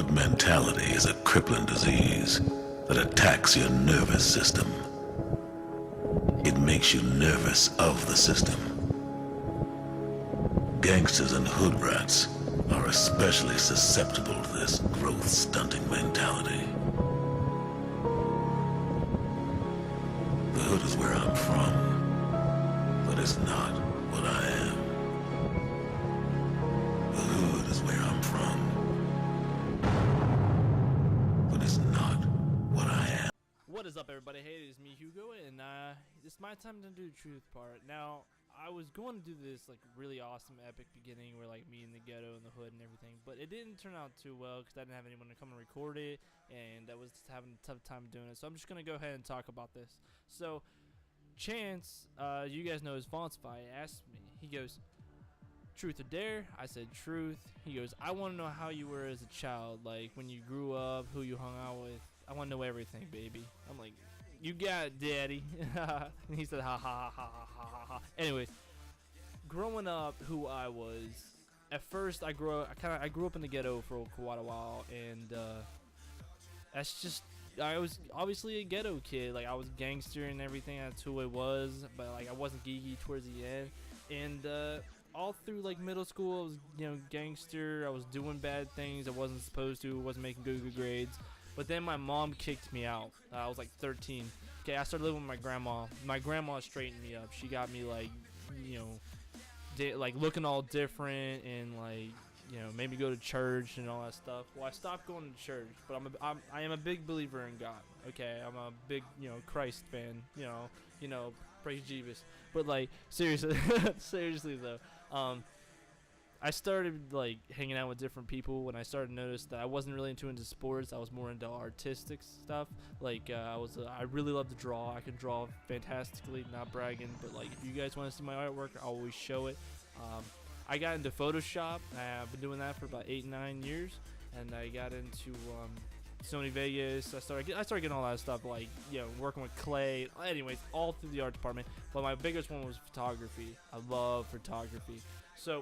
hood mentality is a crippling disease that attacks your nervous system. It makes you nervous of the system. Gangsters and hood rats are especially susceptible to this growth-stunting mentality. The hood is where I'm from, but it's not what I am. The hood is where I'm from, but it's not what I am. What is up, everybody? Hey, it is me, Hugo, and it's my time to do the truth part. Now, I was going to do this like really awesome, epic beginning where like me in the ghetto and the hood and everything, but it didn't turn out too well because I didn't have anyone to come and record it, and I was just having a tough time doing it. So I'm just gonna go ahead and talk about this. So, Chance, you guys know his Fontsify, asked me. He goes, "Truth or dare?" I said truth. He goes, "I want to know how you were as a child, like when you grew up, who you hung out with. I want to know everything, baby." I'm like, "You got it, daddy." And he said, "Ha ha ha ha ha ha ha." Anyways, growing up, who I was, at first I grew up in the ghetto for quite a while, and that's just, I was obviously a ghetto kid. Like, I was gangster and everything. That's who I was, but like I wasn't geeky towards the end. And all through like middle school, I was, gangster. I was doing bad things I wasn't supposed to. Wasn't making good grades. But then my mom kicked me out. I was like 13. Okay, I started living with my grandma. My grandma straightened me up. She got me like, like looking all different, and like, made me go to church and all that stuff. Well, I stopped going to church, but I am a big believer in God. Okay, I'm a big Christ fan. Praise Jesus. But like seriously, seriously though, I started like hanging out with different people when I started to notice that I wasn't really into sports. I was more into artistic stuff. Like I really love to draw. I can draw fantastically, not bragging, but like if you guys want to see my artwork, I'll always show it. I got into Photoshop. I've been doing that for about 8-9 years, and I got into Sony Vegas. I started getting all that stuff, like working with clay. Anyways, all through the art department. But my biggest one was photography. I love photography. So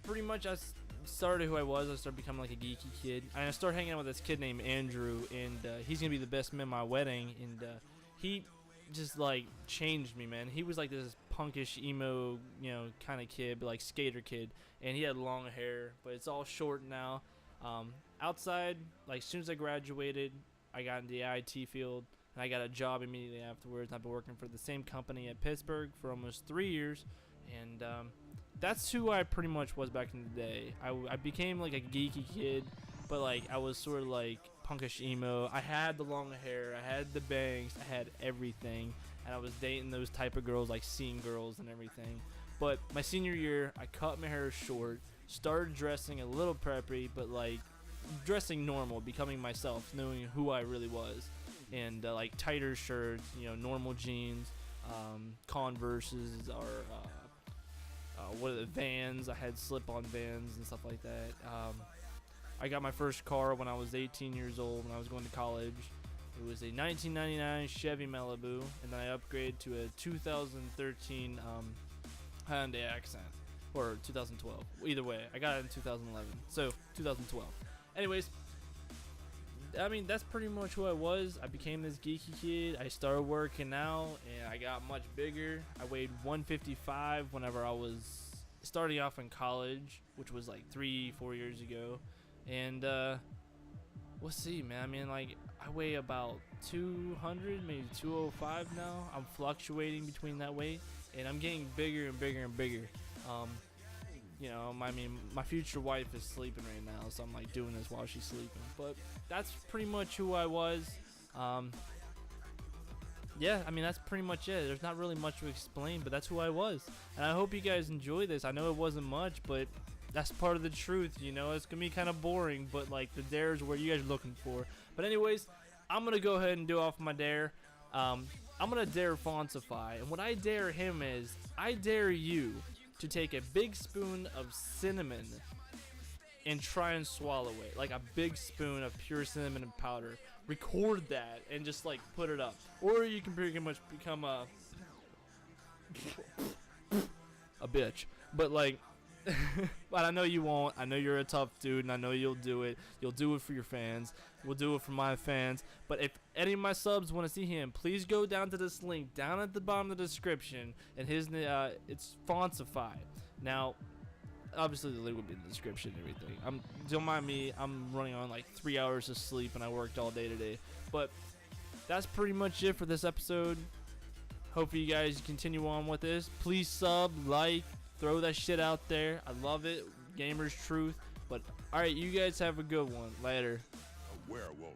pretty much I started who I was. I started becoming like a geeky kid. And I started hanging out with this kid named Andrew, and he's gonna be the best man at my wedding. And he just like changed me, man. He was like this punkish emo, kind of kid, but like skater kid. And he had long hair, but it's all short now. Outside, like as soon as I graduated, I got into the IT field, and I got a job immediately afterwards. I've been working for the same company at Pittsburgh for almost 3 years, and that's who I pretty much was back in the day. I became like a geeky kid, but like I was sort of like punkish emo. I had the long hair, I had the bangs, I had everything, and I was dating those type of girls, like scene girls and everything. But my senior year, I cut my hair short, started dressing a little preppy, but like dressing normal, becoming myself, knowing who I really was, and like tighter shirts, normal jeans, Converses, or what are the Vans. I had slip-on Vans and stuff like that. I got my first car when I was 18 years old when I was going to college. It was a 1999 Chevy Malibu, and then I upgraded to a 2013 Hyundai Accent, or 2012. Either way, I got it in 2011, so 2012. Anyways, I mean, that's pretty much who I was. I became this geeky kid. I started working out, and I got much bigger. I weighed 155 whenever I was starting off in college, which was like 3-4 years ago. And we'll see, man. I mean, like, I weigh about 200, maybe 205 now. I'm fluctuating between that weight, and I'm getting bigger and bigger and bigger. I mean, my future wife is sleeping right now, so I'm like doing this while she's sleeping. But that's pretty much who I was. Yeah, I mean, that's pretty much it. There's not really much to explain, but that's who I was. And I hope you guys enjoy this. I know it wasn't much, but that's part of the truth, It's gonna be kind of boring, but like the dare is where you guys are looking for. But anyways, I'm gonna go ahead and do off my dare. I'm gonna dare Fontsify, and what I dare him is, I dare you to take a big spoon of cinnamon and try and swallow it, like a big spoon of pure cinnamon powder. Record that and just like put it up, or you can pretty much become a bitch. But like, But I know you won't. I know you're a tough dude, and I know you'll do it. You'll do it for your fans. We'll do it for my fans. But if any of my subs want to see him, please go down to this link down at the bottom of the description, and his it's Fontsify. Now, obviously the link will be in the description and everything. Don't mind me. I'm running on like 3 hours of sleep, and I worked all day today. But that's pretty much it for this episode. Hopefully you guys continue on with this. Please sub, like, throw that shit out there. I love it. Gamers Truth. But alright, you guys have a good one. Later. A werewolf.